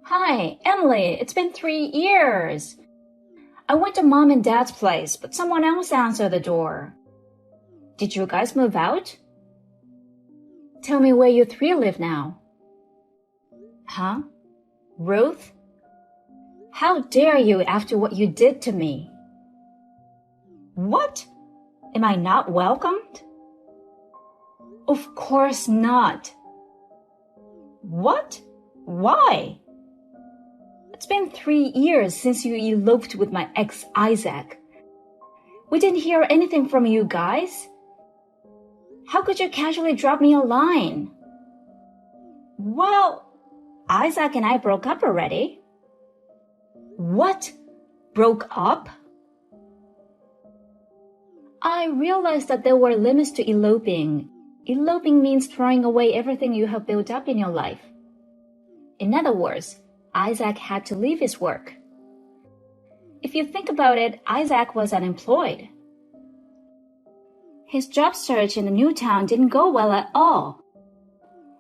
Hi, Emily, it's been 3 years. I went to mom and dad's place, but someone else answered the door. Did you guys move out? Tell me where you three live now. Huh? Ruth? How dare you after what you did to me? What? Am I not welcomed? Of course not. What? Why? It's been 3 years since you eloped with my ex Isaac. We didn't hear anything from you guys. How could you casually drop me a line? Well, Isaac and I broke up already. What? Broke up? I realized that there were limits to eloping. Eloping means throwing away everything you have built up in your life. In other words, Isaac had to leave his work. If you think about it, Isaac was unemployed. His job search in the new town didn't go well at all.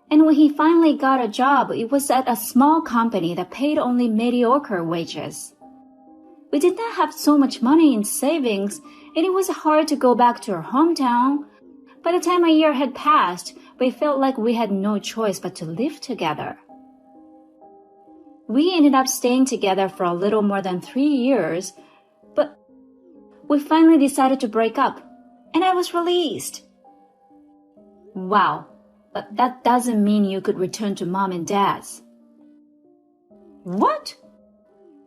And when he finally got a job, it was at a small company that paid only mediocre wages. We did not have so much money in savings, and it was hard to go back to our hometown. By the time a year had passed, we felt like we had no choice but to live together. We ended up staying together for a little more than 3 years, but we finally decided to break up, and I was released. Wow, but that doesn't mean you could return to mom and dad's. What?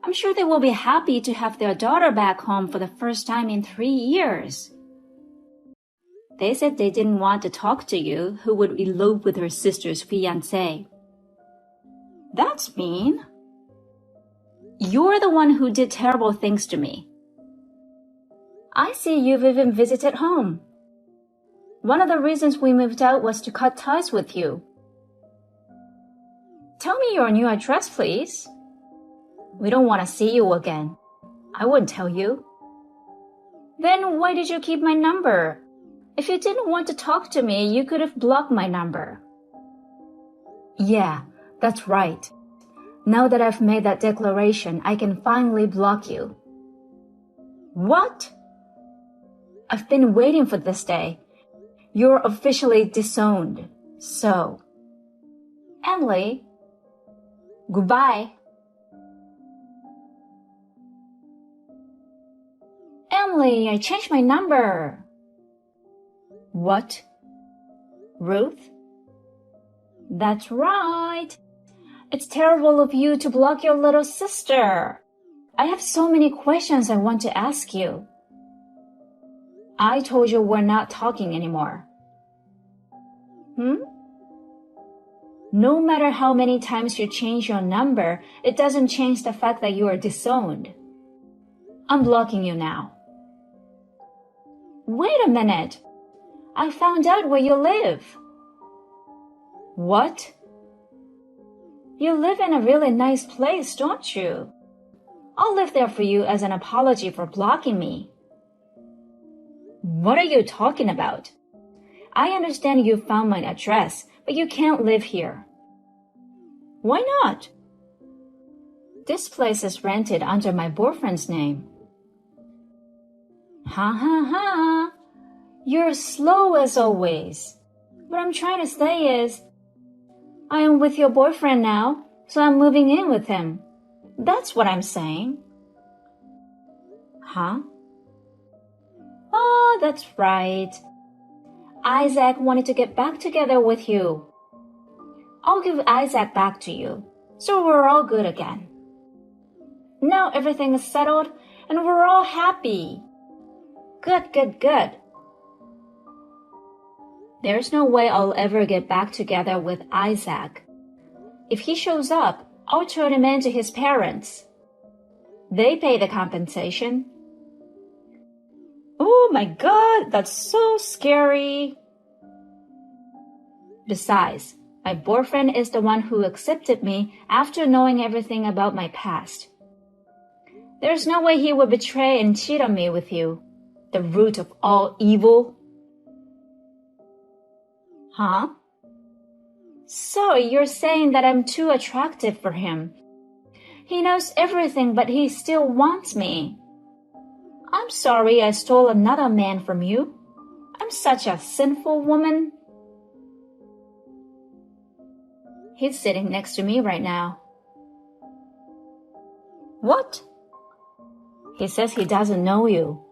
I'm sure they will be happy to have their daughter back home for the first time in 3 years. They said they didn't want to talk to you who would elope with her sister's fiancé. That's mean. You're the one who did terrible things to me. I see you've even visited home. One of the reasons we moved out was to cut ties with you. Tell me your new address, please. We don't want to see you again. I wouldn't tell you. Then why did you keep my number? If you didn't want to talk to me, you could have blocked my number. Yeah, that's right. Now that I've made that declaration, I can finally block you. What? I've been waiting for this day. You're officially disowned. So, Emily, goodbye. Emily, I changed my number. What? Ruth? That's right. It's terrible of you to block your little sister. I have so many questions I want to ask you. I told you we're not talking anymore. No matter how many times you change your number, it doesn't change the fact that you are disowned. I'm blocking you now. Wait a minute. I found out where you live. What? You live in a really nice place, don't you? I'll live there for you as an apology for blocking me. What are you talking about? I understand you found my address, but you can't live here. Why not? This place is rented under my boyfriend's name. Ha ha ha. You're slow as always. What I'm trying to say is, I am with your boyfriend now, so I'm moving in with him. That's what I'm saying. Huh? Oh, that's right. Isaac wanted to get back together with you. I'll give Isaac back to you, so we're all good again. Now everything is settled, and we're all happy. Good, good, good. There's no way I'll ever get back together with Isaac. If he shows up, I'll turn him in to his parents. They pay the compensation. Oh my God, that's so scary. Besides, my boyfriend is the one who accepted me after knowing everything about my past. There's no way he would betray and cheat on me with you, the root of all evil. Huh? So you're saying that I'm too attractive for him. He knows everything, but he still wants me. I'm sorry I stole another man from you. I'm such a sinful woman. He's sitting next to me right now. What? He says he doesn't know you.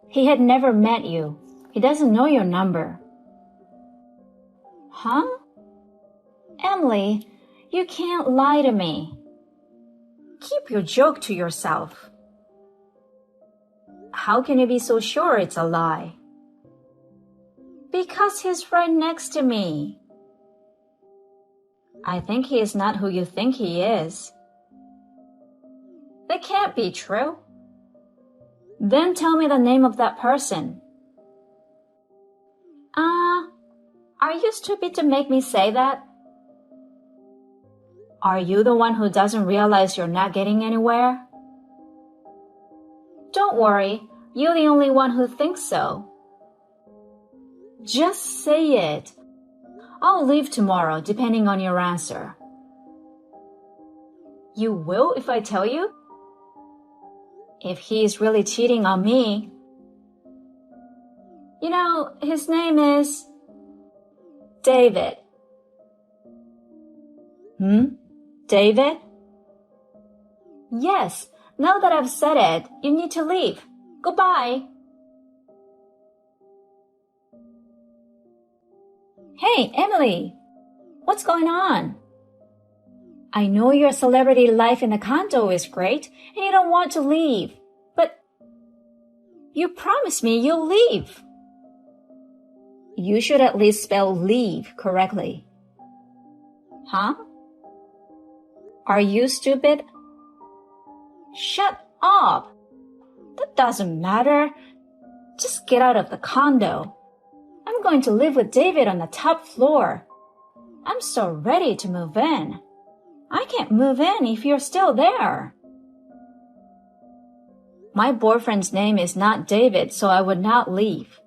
He had never met you. He doesn't know your number. Huh? Emily, you can't lie to me. Keep your joke to yourself. How can you be so sure it's a lie? Because he's right next to me. I think he is not who you think he is. That can't be true. Then tell me the name of that person. Are you stupid to make me say that? Are you the one who doesn't realize you're not getting anywhere? Don't worry, you're the only one who thinks so. Just say it. I'll leave tomorrow, depending on your answer. You will if I tell you? If he's really cheating on me. You know, his name is David. David? Yes, now that I've said it, you need to leave. Goodbye. Hey, Emily, what's going on? I know your celebrity life in the condo is great and you don't want to leave, but you promised me you'll leave. You should at least spell leave correctly. Huh? Are you stupid? Shut up. That doesn't matter. Just get out of the condo. I'm going to live with David on the top floor. I'm so ready to move in. I can't move in if you're still there. My boyfriend's name is not David, so I would not leave.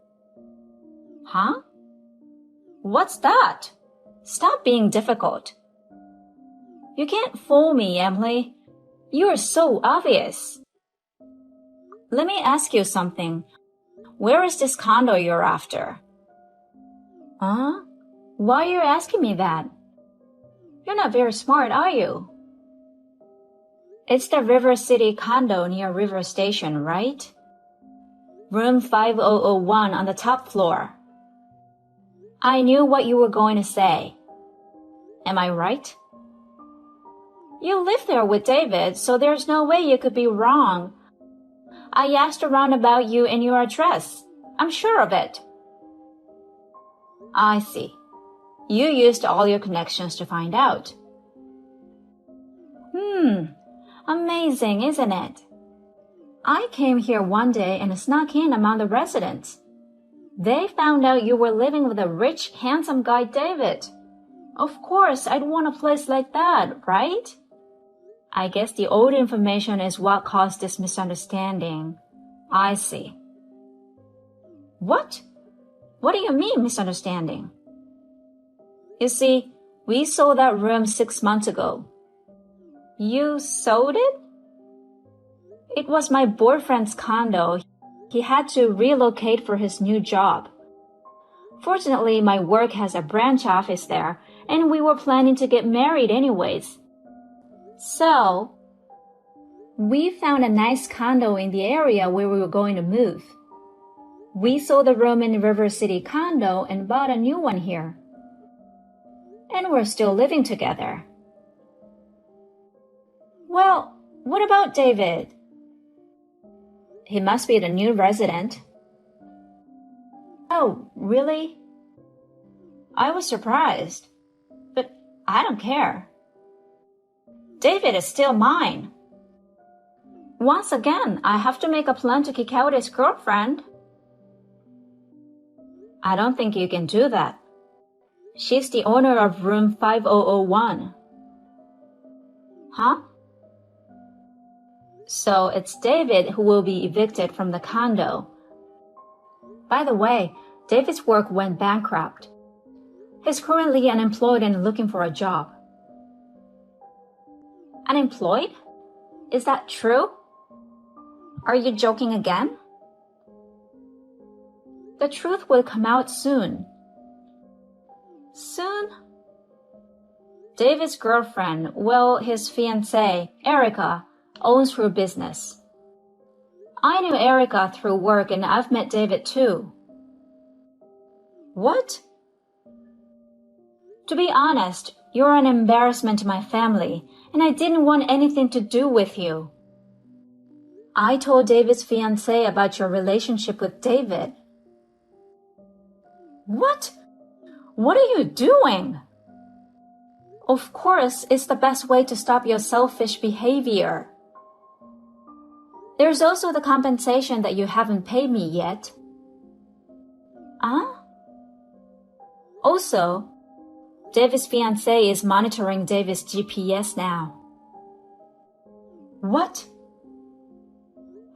Huh? What's that? Stop being difficult. You can't fool me, Emily. You are so obvious. Let me ask you something. Where is this condo you're after? Huh? Why are you asking me that? You're not very smart, are you? It's the River City condo near River Station, right? Room 5001 on the top floor. I knew what you were going to say. Am I right? You live there with David, so there's no way you could be wrong. I asked around about you and your address. I'm sure of it. I see. You used all your connections to find out. Amazing, isn't it? I came here one day and snuck in among the residents. They found out you were living with a rich, handsome guy, David. Of course, I'd want a place like that, right? I guess the old information is what caused this misunderstanding. I see. What? What do you mean, misunderstanding? You see, we sold that room 6 months ago. You sold it? It was my boyfriend's condo. He had to relocate for his new job. Fortunately, my work has a branch office there, and we were planning to get married anyways. So, we found a nice condo in the area where we were going to move. We sold the room in River City condo and bought a new one here. And we're still living together. Well, what about David? He must be the new resident. Oh, really? I was surprised, but I don't care. David is still mine. Once again, I have to make a plan to kick out his girlfriend. I don't think you can do that. She's the owner of room 5001. Huh? So it's David who will be evicted from the condo. By the way, David's work went bankrupt. He's currently unemployed and looking for a job. Unemployed? Is that true? Are you joking again? The truth will come out soon. Soon? David's girlfriend, well, his fiancée, Erica, owns her business. I knew Erica through work and I've met David too. What? To be honest, you're an embarrassment to my family, and I didn't want anything to do with you. I told David's fiancée about your relationship with David. What? What are you doing? Of course, it's the best way to stop your selfish behavior. There's also the compensation that you haven't paid me yet. Huh? Also, David's fiancée is monitoring David's GPS now. What?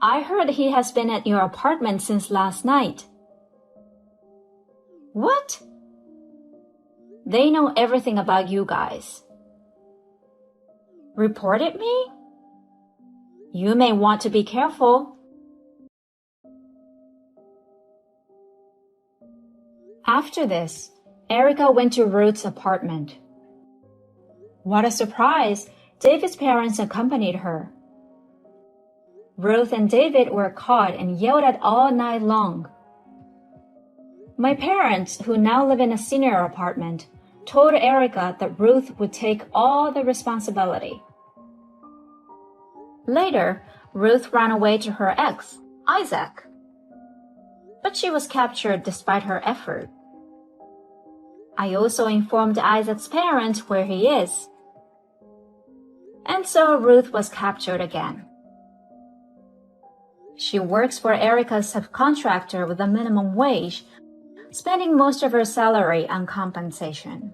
I heard he has been at your apartment since last night. What? They know everything about you guys. Reported me? You may want to be careful. After this, Erica went to Ruth's apartment. What a surprise! David's parents accompanied her. Ruth and David were caught and yelled at all night long. My parents, who now live in a senior apartment, told Erica that Ruth would take all the responsibility. Later, Ruth ran away to her ex, Isaac. But she was captured despite her effort. I also informed Isaac's parents where he is. And so Ruth was captured again. She works for Erica's subcontractor with a minimum wage, spending most of her salary on compensation.